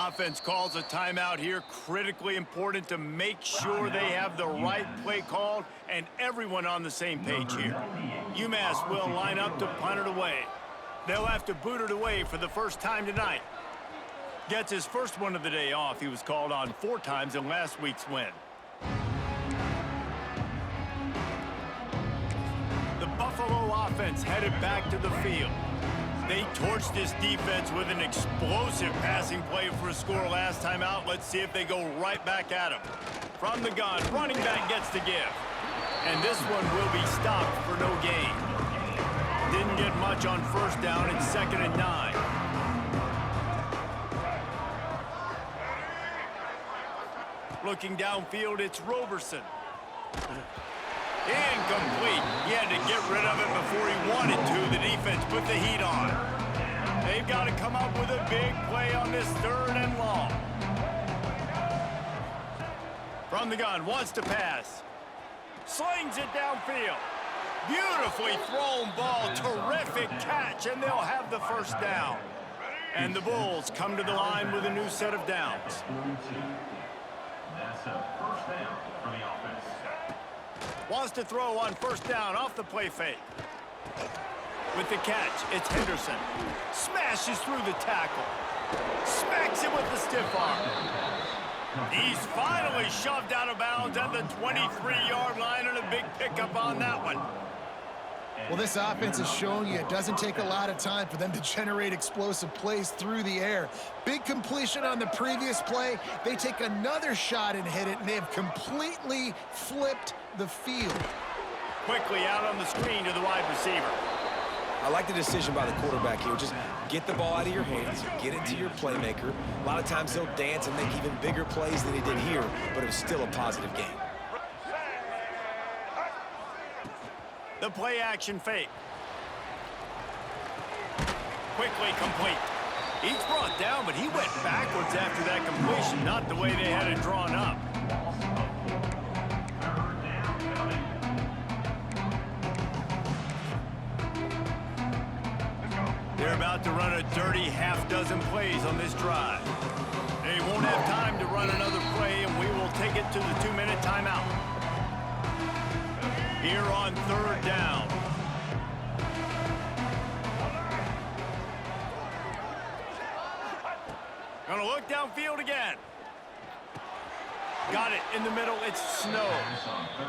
offense calls a timeout here. Critically important to make sure they have the right play called and everyone on the same page here. UMass will line up to punt it away. They'll have to boot it away for the first time tonight. Gets his first one of the day off. He was called on 4 times in last week's win. The Buffalo offense headed back to the field. They torched this defense with an explosive passing play for a score last time out. Let's see if they go right back at him. From the gun, running back gets the give. And this one will be stopped for no gain. Didn't get much on first down and 2nd and 9. Looking downfield, it's Roberson. Incomplete. He had to get rid of it before he wanted to. The defense put the heat on. They've got to come up with a big play on this 3rd and long. From the gun, wants to pass. Slings it downfield. Beautifully thrown ball. Terrific catch, and they'll have the first down. And the Bulls come to the line with a new set of downs. That's a first down for the offense. Wants to throw on first down off the play fake. With the catch, it's Henderson. Smashes through the tackle. Smacks it with the stiff arm. He's finally shoved out of bounds at the 23-yard line, and a big pickup on that one. Well, this offense has shown you it doesn't take a lot of time for them to generate explosive plays through the air. Big completion on the previous play. They take another shot and hit it, and they have completely flipped the field. Quickly out on the screen to the wide receiver. I like the decision by the quarterback here. Just get the ball out of your hands, get it to your playmaker. A lot of times they'll dance and make even bigger plays than he did here, but it was still a positive game. The play action fake. Quickly complete. He's brought down, but he went backwards after that completion, not the way they had it drawn up. They're about to run a dirty half-dozen plays on this drive. They won't have time to run another play, and we will take it to the 2-minute timeout. Here on 3rd down. Gonna look downfield again. Got it in the middle, it's Snow.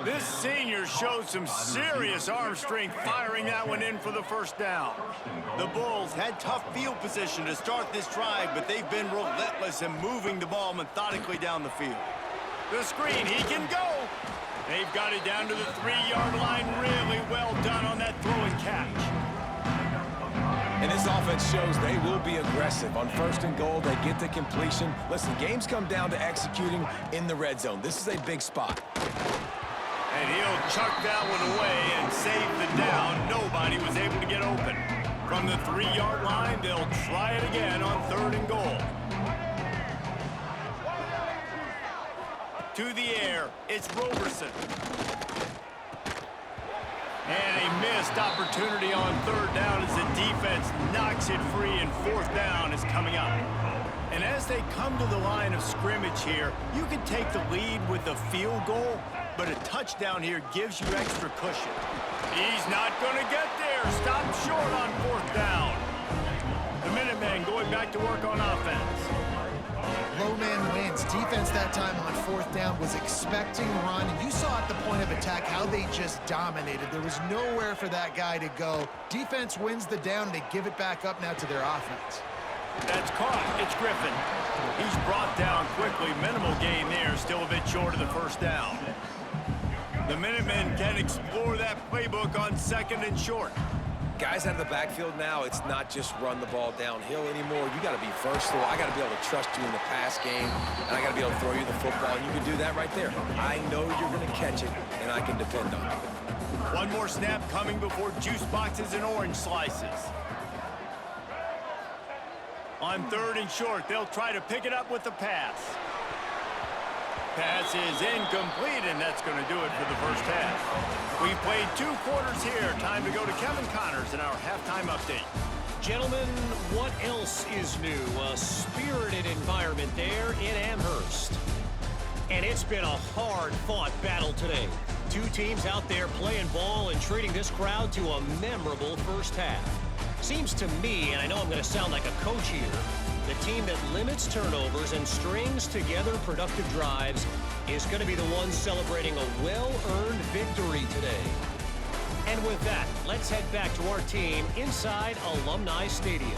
This senior showed some serious arm strength firing that one in for the first down. The Bulls had tough field position to start this drive, but they've been relentless in moving the ball methodically down the field. The screen, he can go. They've got it down to the 3-yard line. Really well done on that throw and catch. And this offense shows they will be aggressive. On 1st and goal, they get the completion. Listen, games come down to executing in the red zone. This is a big spot. And he'll chuck that one away and save the down. Nobody was able to get open. From the 3-yard line, they'll try it again on 3rd and goal. To the air, it's Roberson. And a missed opportunity on 3rd down as the defense knocks it free, and 4th down is coming up. And as they come to the line of scrimmage here, you can take the lead with a field goal, but a touchdown here gives you extra cushion. He's not going to get there. Stop short on 4th down. The Minutemen going back to work on offense. Low man wins. Defense that time on 4th down was expecting run. You saw at the point of attack how they just dominated. There was nowhere for that guy to go. Defense wins the down. They give it back up now to their offense. That's caught. It's Griffin. He's brought down quickly. Minimal gain there. Still a bit short of the first down. The Minutemen can explore that playbook on 2nd and short. Guys out of the backfield now, it's not just run the ball downhill anymore. You got to be versatile. I got to be able to trust you in the pass game, and I got to be able to throw you the football, and you can do that right there. I know you're going to catch it, and I can depend on it. One more snap coming before juice boxes and orange slices. On 3rd and short, they'll try to pick it up with the pass. Pass is incomplete, and that's going to do it for the first half. We've played 2 quarters here. Time to go to Kevin Connors in our halftime update. Gentlemen, what else is new? A spirited environment there in Amherst. And it's been a hard-fought battle today. Two teams out there playing ball and treating this crowd to a memorable first half. Seems to me, and I know I'm going to sound like a coach here, the team that limits turnovers and strings together productive drives is going to be the one celebrating a well-earned victory today. And with that, let's head back to our team inside Alumni Stadium.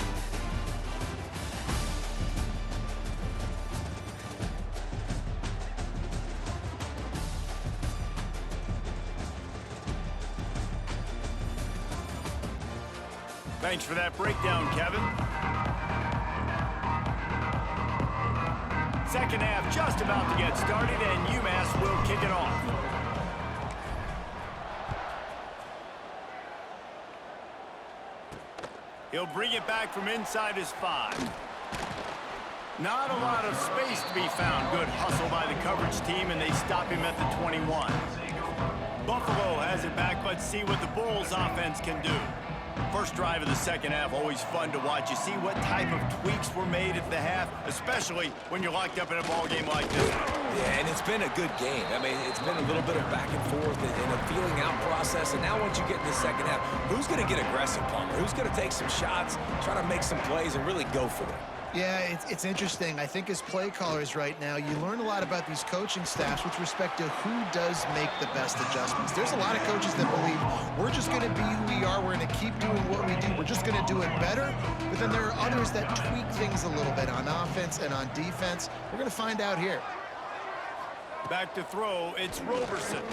Thanks for that breakdown, Kevin. Second half just about to get started, and UMass will kick it off. He'll bring it back from inside his 5. Not a lot of space to be found. Good hustle by the coverage team, and they stop him at the 21. Buffalo has it back. Let's see what the Bulls offense can do. First drive of the second half, always fun to watch. You see what type of tweaks were made at the half, especially when you're locked up in a ball game like this. Yeah, and it's been a good game. I mean, it's been a little bit of back and forth and a feeling out process. And now once you get in the second half, who's going to get aggressive, Palmer? Who's going to take some shots, try to make some plays, and really go for it? Yeah, it's interesting. I think as play callers right now, you learn a lot about these coaching staffs with respect to who does make the best adjustments. There's a lot of coaches that believe we're just going to be who we are. We're going to keep doing what we do. We're just going to do it better. But then there are others that tweak things a little bit on offense and on defense. We're going to find out here. Back to throw, it's Roberson.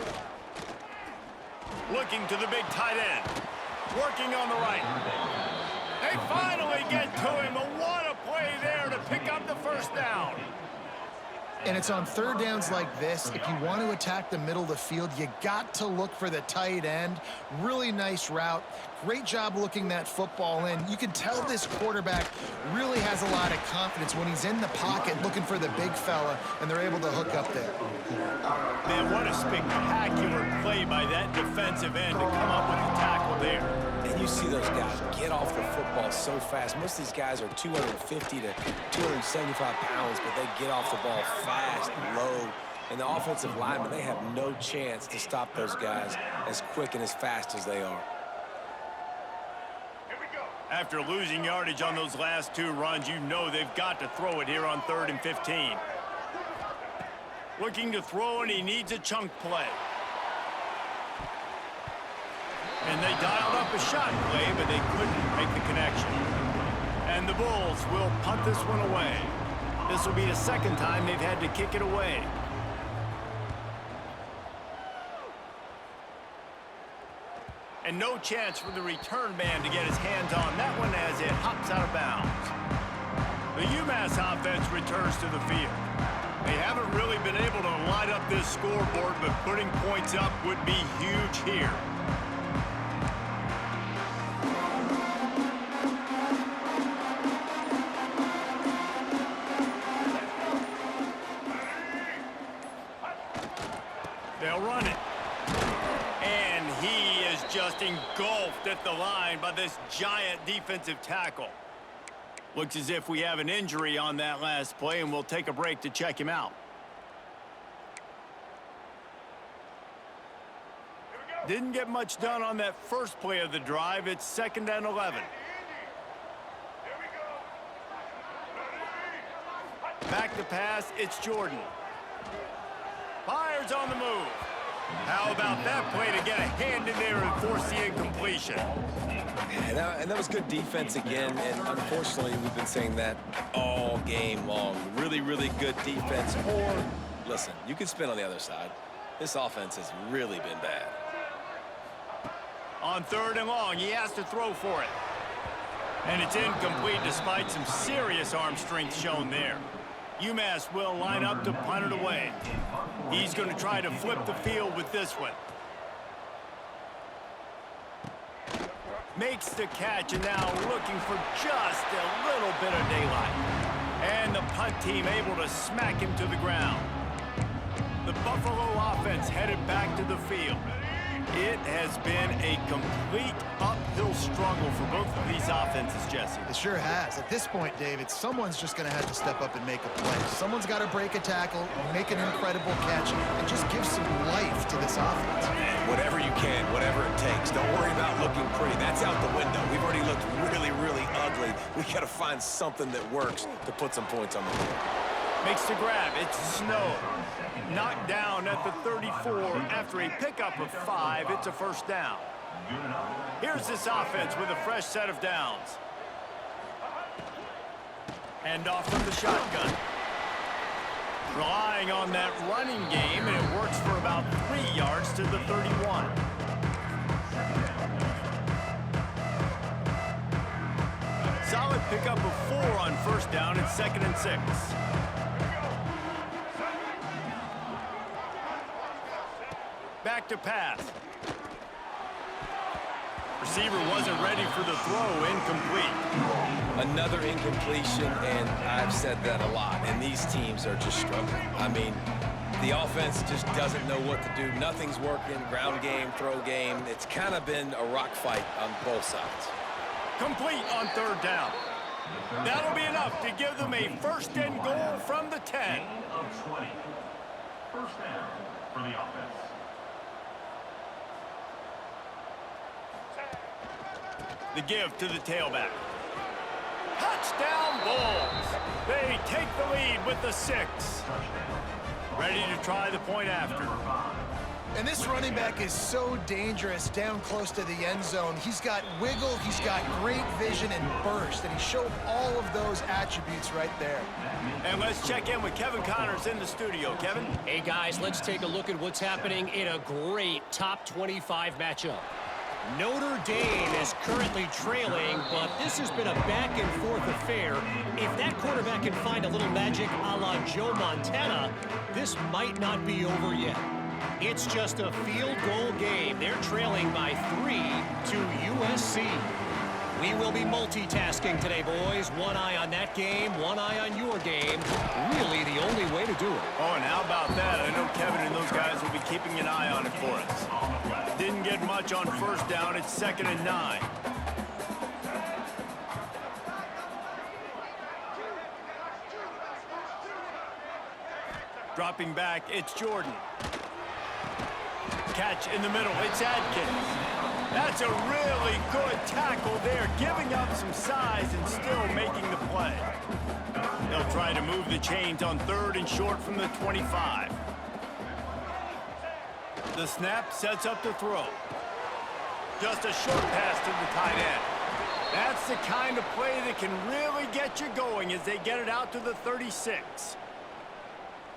Looking to the big tight end. Working on the right. They finally get to him. What a play there to pick up the first down. And it's on third downs like this. If you want to attack the middle of the field, you got to look for the tight end. Really nice route. Great job looking that football in. You can tell this quarterback really has a lot of confidence when he's in the pocket looking for the big fella, and they're able to hook up there. Man, what a spectacular play by that defensive end to come up with the tackle there. And you see those guys get off the football so fast. Most of these guys are 250 to 275 pounds, but they get off the ball fast, low. And the offensive linemen, they have no chance to stop those guys as quick and as fast as they are. After losing yardage on those last two runs, you know they've got to throw it here on 3rd and 15. Looking to throw, and he needs a chunk play. And they dialed up a shot play, but they couldn't make the connection. And the Bulls will punt this one away. This will be the second time they've had to kick it away. And no chance for the return man to get his hands on that one as it hops out of bounds. The UMass offense returns to the field. They haven't really been able to light up this scoreboard, but putting points up would be huge here. They'll run it. And he is just engulfed at the line by this giant defensive tackle. Looks as if we have an injury on that last play, and we'll take a break to check him out. Didn't get much done on that first play of the drive. It's 2nd and 11. Back to pass, it's Jordan. Fires on the move. How about that play to get a hand in there and force the incompletion? And that was good defense again, and unfortunately we've been saying that all game long. Really, really good defense. Or, listen, you can spin on the other side. This offense has really been bad. On 3rd and long, he has to throw for it. And it's incomplete despite some serious arm strength shown there. UMass will line up to punt it away. He's going to try to flip the field with this one. Makes the catch, and now looking for just a little bit of daylight. And the punt team able to smack him to the ground. The Buffalo offense headed back to the field. It has been a complete uphill struggle for both of these offenses, Jesse. It sure has. At this point, David, someone's just going to have to step up and make a play. Someone's got to break a tackle, make an incredible catch, and just give some life to this offense. And whatever you can, whatever it takes. Don't worry about looking pretty. That's out the window. We've already looked really, really ugly. We got to find something that works to put some points on the board. Makes the grab. It's Snow. Knocked down at the 34 after a pickup of 5. It's a first down. Here's this offense with a fresh set of downs. Hand off from the shotgun. Relying on that running game, and it works for about 3 yards to the 31. Solid pickup of 4 on first down. It's 2nd and 6. Back to pass. Receiver wasn't ready for the throw. Incomplete. Another incompletion, and I've said that a lot, and these teams are just struggling. I mean, the offense just doesn't know what to do. Nothing's working. Ground game, throw game. It's kind of been a rock fight on both sides. Complete on 3rd down. That'll be enough to give them a 1st and goal from the 10. Of 20. First down for the offense. The give to the tailback. Touchdown Bulls. They take the lead with the 6. Ready to try the point after. And this running back is so dangerous down close to the end zone. He's got wiggle, he's got great vision and burst, and he showed all of those attributes right there. And let's check in with Kevin Connors in the studio. Kevin? Hey, guys, let's take a look at what's happening in a great top 25 matchup. Notre Dame is currently trailing, but this has been a back-and-forth affair. If that quarterback can find a little magic a la Joe Montana, this might not be over yet. It's just a field goal game. They're trailing by 3 to USC. We will be multitasking today, boys. One eye on that game, one eye on your game. Really the only way to do it. Oh, and how about that? I know Kevin and those guys will be keeping an eye on it for us. Didn't get much on first down. It's 2nd and 9. Dropping back, it's Jordan. Catch in the middle, it's Adkins. That's a really good tackle there, giving up some size and still making the play. They'll try to move the chains on 3rd and short from the 25. The snap sets up the throw. Just a short pass to the tight end. That's the kind of play that can really get you going as they get it out to the 36.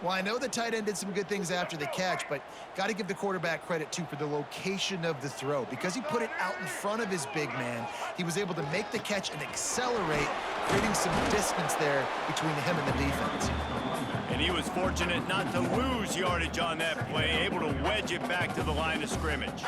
Well, I know the tight end did some good things after the catch, but got to give the quarterback credit, too, for the location of the throw. Because he put it out in front of his big man, he was able to make the catch and accelerate, creating some distance there between him and the defense. And he was fortunate not to lose yardage on that play, able to wedge it back to the line of scrimmage.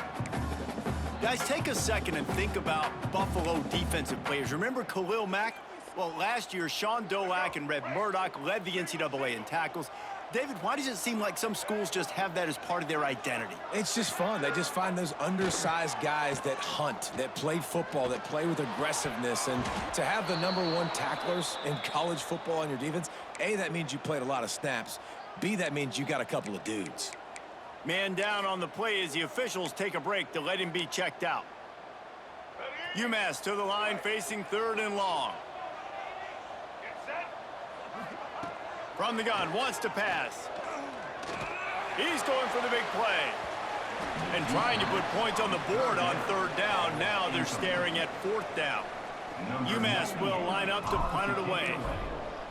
Guys, take a second and think about Buffalo defensive players. Remember Khalil Mack? Well, last year, Sean Dolak and Red Murdoch led the NCAA in tackles. David, why does it seem like some schools just have that as part of their identity? It's just fun. They just find those undersized guys that hunt, that play football, that play with aggressiveness. And to have the #1 tacklers in college football on your defense, A, that means you played a lot of snaps. B, that means you got a couple of dudes. Man down on the play as the officials take a break to let him be checked out. UMass to the line facing 3rd and long. From the gun, wants to pass. He's going for the big play. And trying to put points on the board on 3rd down. Now they're staring at 4th down. UMass will line up to punt it away.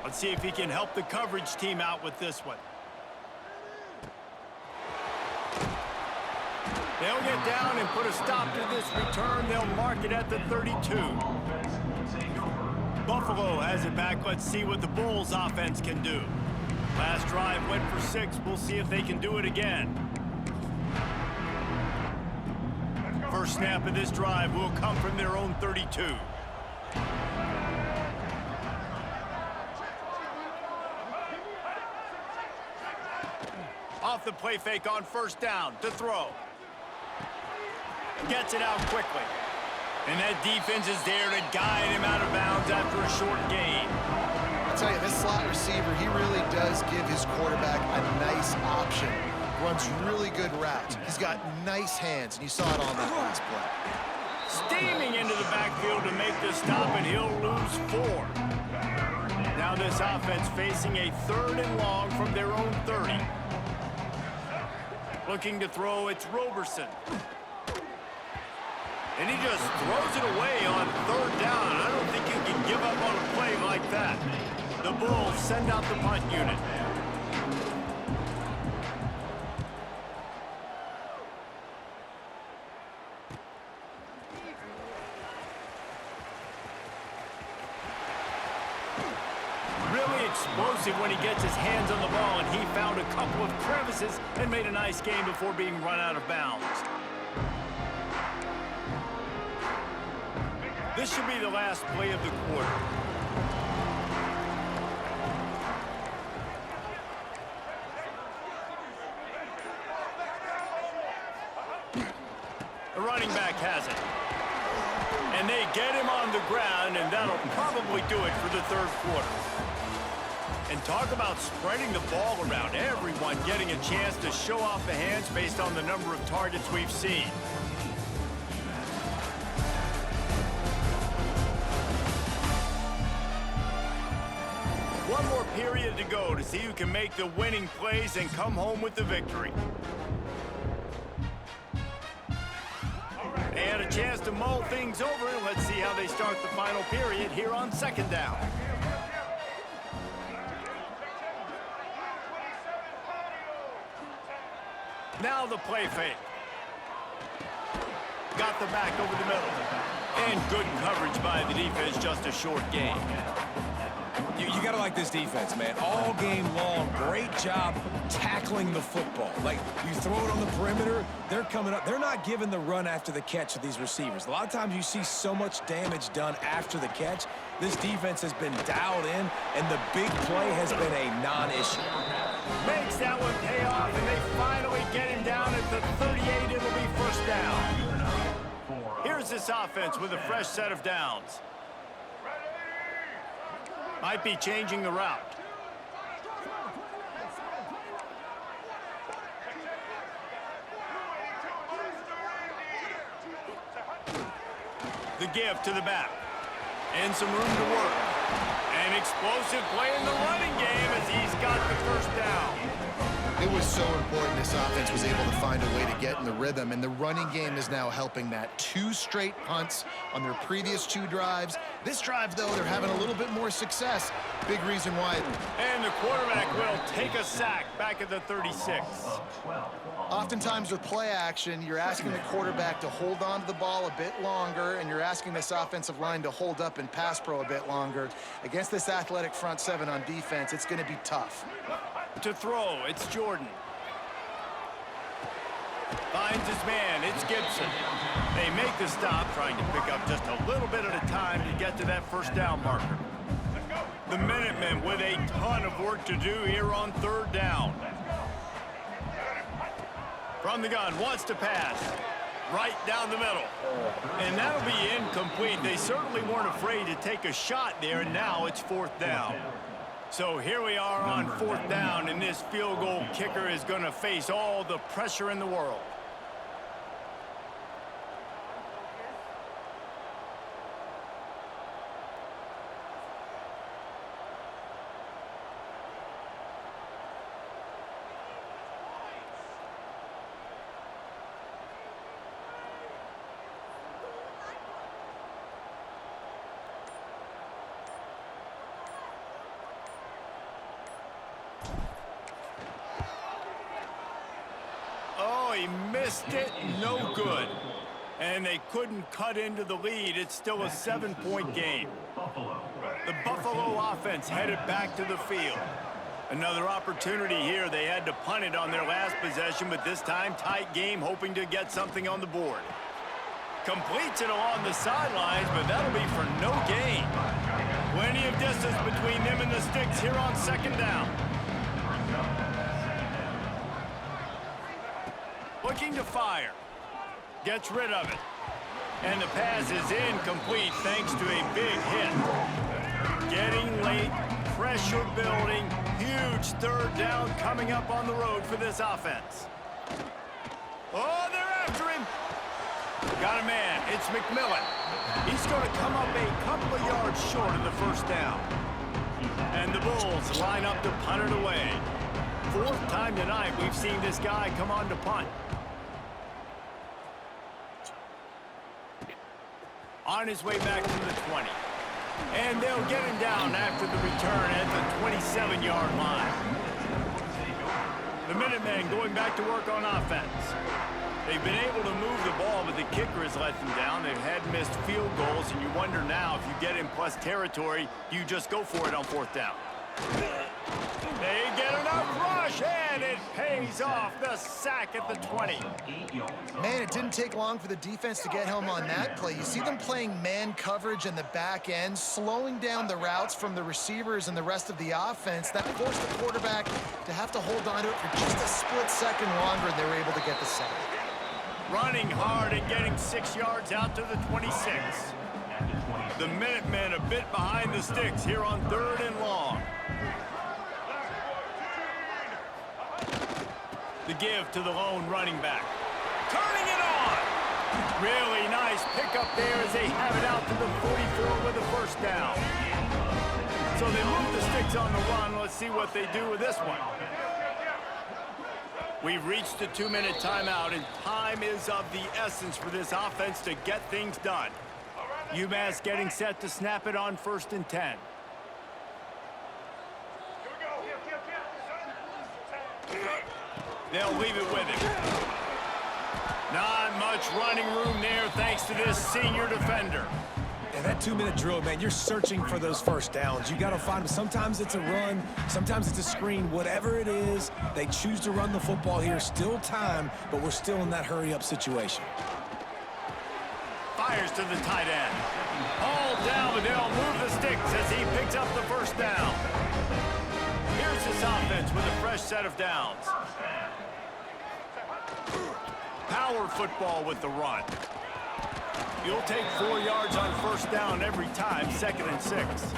Let's see if he can help the coverage team out with this one. They'll get down and put a stop to this return. They'll mark it at the 32. Buffalo has it back. Let's see what the Bulls offense can do. Last drive went for 6. We'll see if they can do it again. First snap of this drive will come from their own 32. Off the play fake on 1st down to throw. gets it out quickly. And that defense is there to guide him out of bounds after a short gain. I'll tell you, this slot receiver, he really does give his quarterback a nice option. Runs really good routes. He's got nice hands, and you saw it on that last play. Steaming into the backfield to make the stop, and he'll lose 4. Now this offense facing a 3rd and long from their own 30. Looking to throw, it's Roberson. And he just throws it away on 3rd down. I don't think you can give up on a play like that. The Bulls send out the punt unit. Really explosive when he gets his hands on the ball, and he found a couple of crevices and made a nice game before being run out of bounds. This should be the last play of the quarter. The running back has it. And they get him on the ground, and that'll probably do it for the 3rd quarter. And talk about spreading the ball around. Everyone getting a chance to show off the hands based on the number of targets we've seen. One more period to go to see who can make the winning plays and come home with the victory. They had a chance to mull things over. Let's see how they start the final period here on 2nd down. Now the play fake. Got the back over the middle. And good coverage by the defense, just a short gain. You got to like this defense, man. All game long, great job tackling the football. Like, you throw it on the perimeter, they're coming up. They're not giving the run after the catch of these receivers. A lot of times you see so much damage done after the catch. This defense has been dialed in, and the big play has been a non-issue. Makes that one pay off, and they finally get him down at the 38. It'll be 1st down. Here's this offense with a fresh set of downs. Might be changing the route. The give to the back. And some room to work. An explosive play in the running game as he's got the 1st down. It was so important this offense was able to find a way to get in the rhythm, and the running game is now helping that. 2 straight punts on their previous 2 drives. This drive, though, they're having a little bit more success. Big reason why. And the quarterback will take a sack back at the 36. Oftentimes with play action, you're asking the quarterback to hold on to the ball a bit longer, and you're asking this offensive line to hold up in pass pro a bit longer. Against this athletic front 7 on defense, it's going to be tough. To throw, it's Jordan. Finds his man, it's Gibson. They make the stop, trying to pick up just a little bit at a time to get to that 1st down marker. The Minutemen with a ton of work to do here on 3rd down. From the gun, wants to pass. Right down the middle. And that'll be incomplete. They certainly weren't afraid to take a shot there, and now it's 4th down. So here we are on 4th down, and this field goal kicker is going to face all the pressure in the world. He missed it, no good. And they couldn't cut into the lead. It's still a 7-point game. The Buffalo offense headed back to the field. Another opportunity here. They had to punt it on their last possession, but this time tight game, hoping to get something on the board. Completes it along the sidelines, but that'll be for no gain. Plenty of distance between them and the sticks here on 2nd down. Looking to fire. Gets rid of it. And the pass is incomplete thanks to a big hit. Getting late, pressure building, huge third down coming up on the road for this offense. Oh, they're after him. Got a man. It's McMillan. He's going to come up a couple of yards short of the first down. And the Bulls line up to punt it away. Fourth time tonight we've seen this guy come on to punt. On his way back to the 20. And they'll get him down after the return at the 27-yard line. The Minutemen going back to work on offense. They've been able to move the ball, but the kicker has let them down. They've had missed field goals, and you wonder now if you get in plus territory, you just go for it on fourth down. They get enough rush, and it pays off. The sack at the 20. Man, it didn't take long for the defense to get home on that play. You see them playing man coverage in the back end, slowing down the routes from the receivers and the rest of the offense. That forced the quarterback to have to hold on to it for just a split second longer, and they were able to get the sack. Running hard and getting 6 yards out to the 26. The Minutemen a bit behind the sticks here on 3rd and long. The give to the lone running back. Turning it on! Really nice pickup there as they have it out to the 44 with a first down. So they move the sticks on the run. Let's see what they do with this one. We've reached the 2-minute timeout, and time is of the essence for this offense to get things done. UMass getting set to snap it on 1st and 10. They'll leave it with him. Not much running room there thanks to this senior defender. And that 2-minute drill, man, you're searching for those first downs. You got to find them. Sometimes it's a run, sometimes it's a screen. Whatever it is, they choose to run the football here. Still time, but we're still in that hurry-up situation. Fires to the tight end. All down, but they'll move the sticks as he picks up the first down. Here's this offense with a fresh set of downs. Power football with the run. You'll take 4 yards on first down every time, 2nd and 6.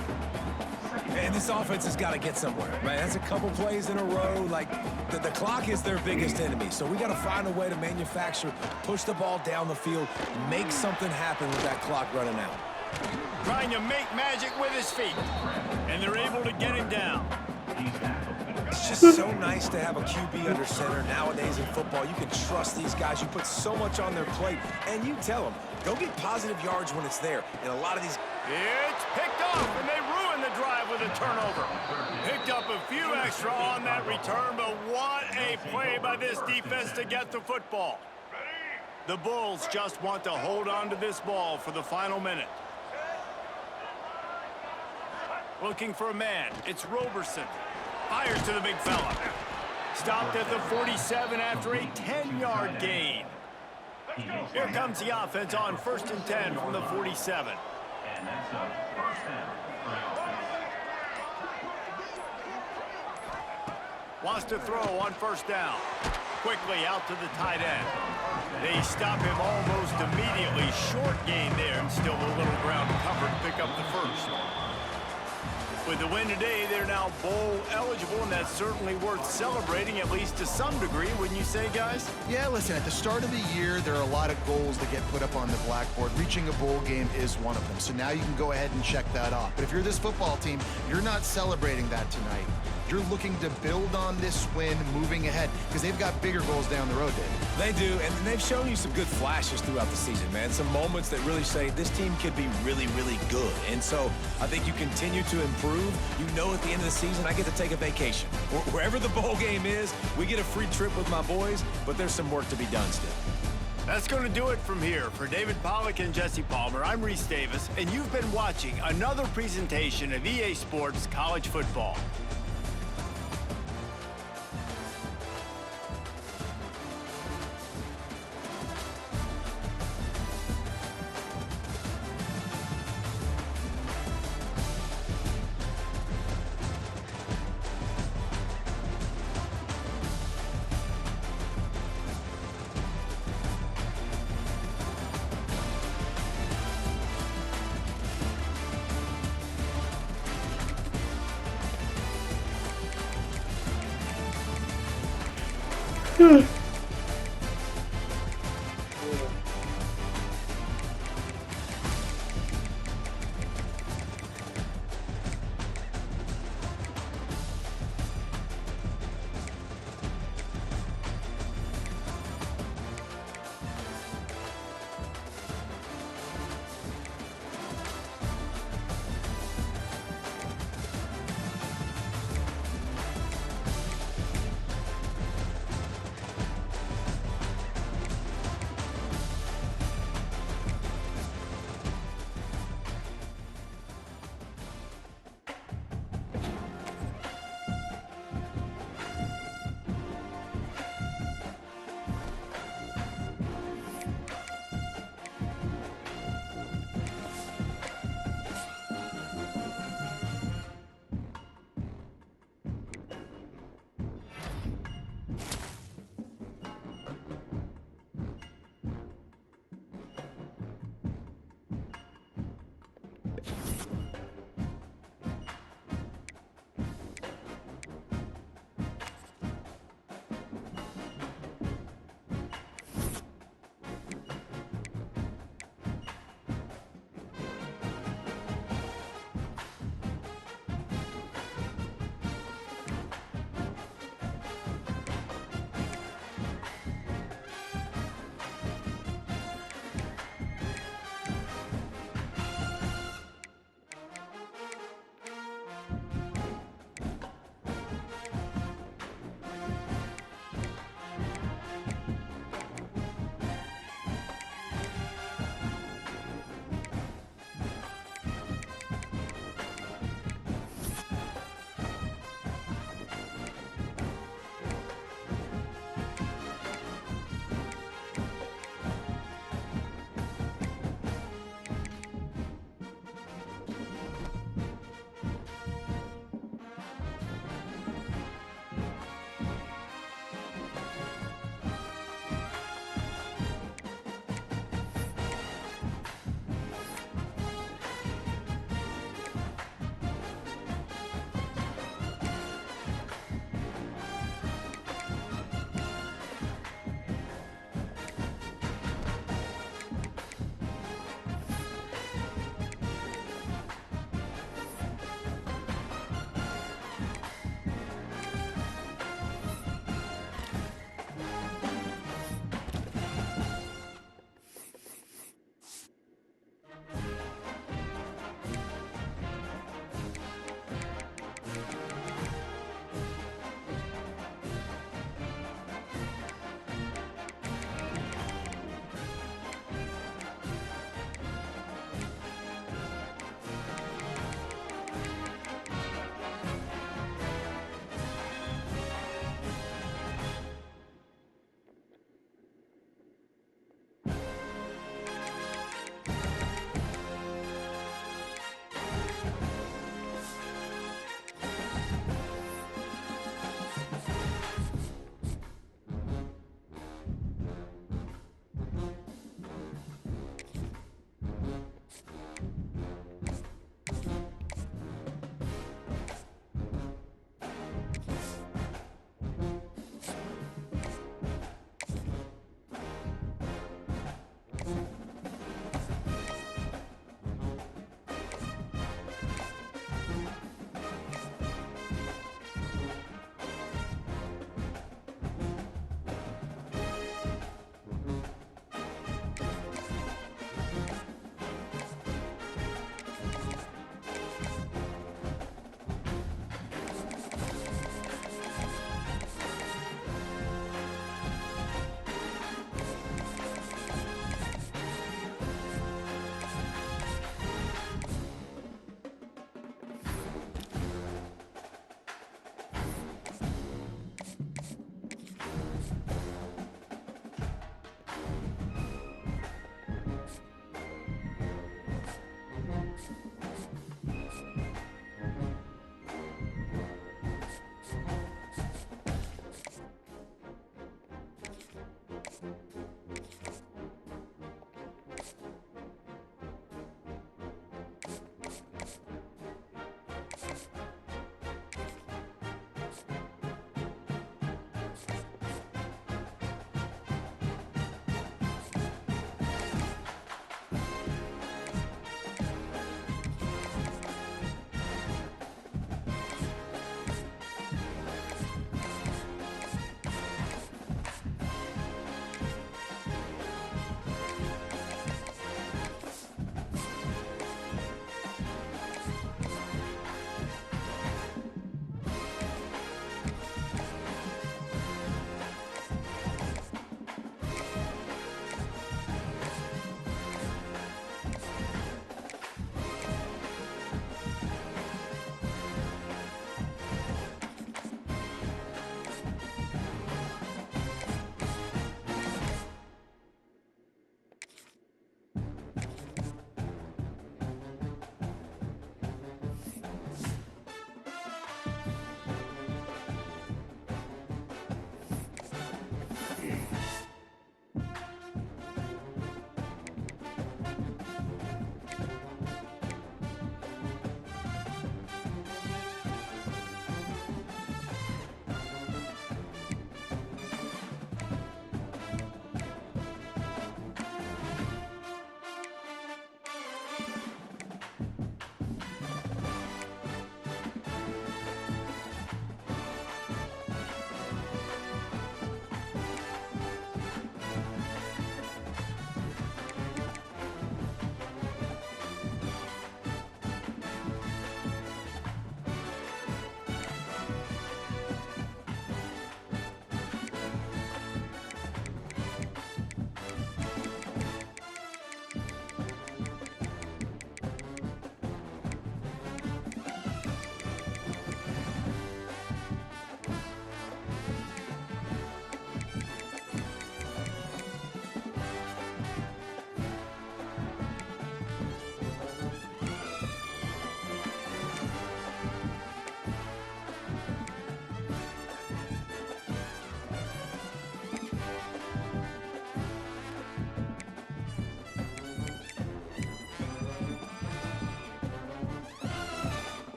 And this offense has got to get somewhere, right? That's a couple plays in a row. Like, the clock is their biggest enemy. So we got to find a way to manufacture, push the ball down the field, make something happen with that clock running out. Trying to make magic with his feet. And they're able to get him down. It's just so nice to have a QB under center. Nowadays in football, you can trust these guys. You put so much on their plate, and you tell them, go get positive yards when it's there. And a lot of these... It's picked off, and they ruin the drive with a turnover. Picked up a few extra on that return, but what a play by this defense to get the football. The Bulls just want to hold on to this ball for the final minute. Looking for a man. It's Roberson. Fires to the big fella. Stopped at the 47 after a 10-yard gain. Here comes the offense on 1st and 10 from the 47. And that's a first down for the offense. Wants to throw on 1st down. Quickly out to the tight end. They stop him almost immediately. Short gain there, and still a little ground to cover to pick up the first. With the win today, they're now bowl eligible, and that's certainly worth celebrating, at least to some degree, wouldn't you say, guys? Yeah, listen, at the start of the year, there are a lot of goals that get put up on the blackboard. Reaching a bowl game is one of them. So now you can go ahead and check that off. But if you're this football team, you're not celebrating that tonight. You're looking to build on this win moving ahead because they've got bigger goals down the road, Dave. They do, and they've shown you some good flashes throughout the season, man. Some moments that really say this team could be really, really good. And so I think you continue to improve. You know at the end of the season, I get to take a vacation. Wherever the bowl game is, we get a free trip with my boys, but there's some work to be done still. That's going to do it from here. For David Pollack and Jesse Palmer, I'm Reese Davis, and you've been watching another presentation of EA Sports College Football. Hmm.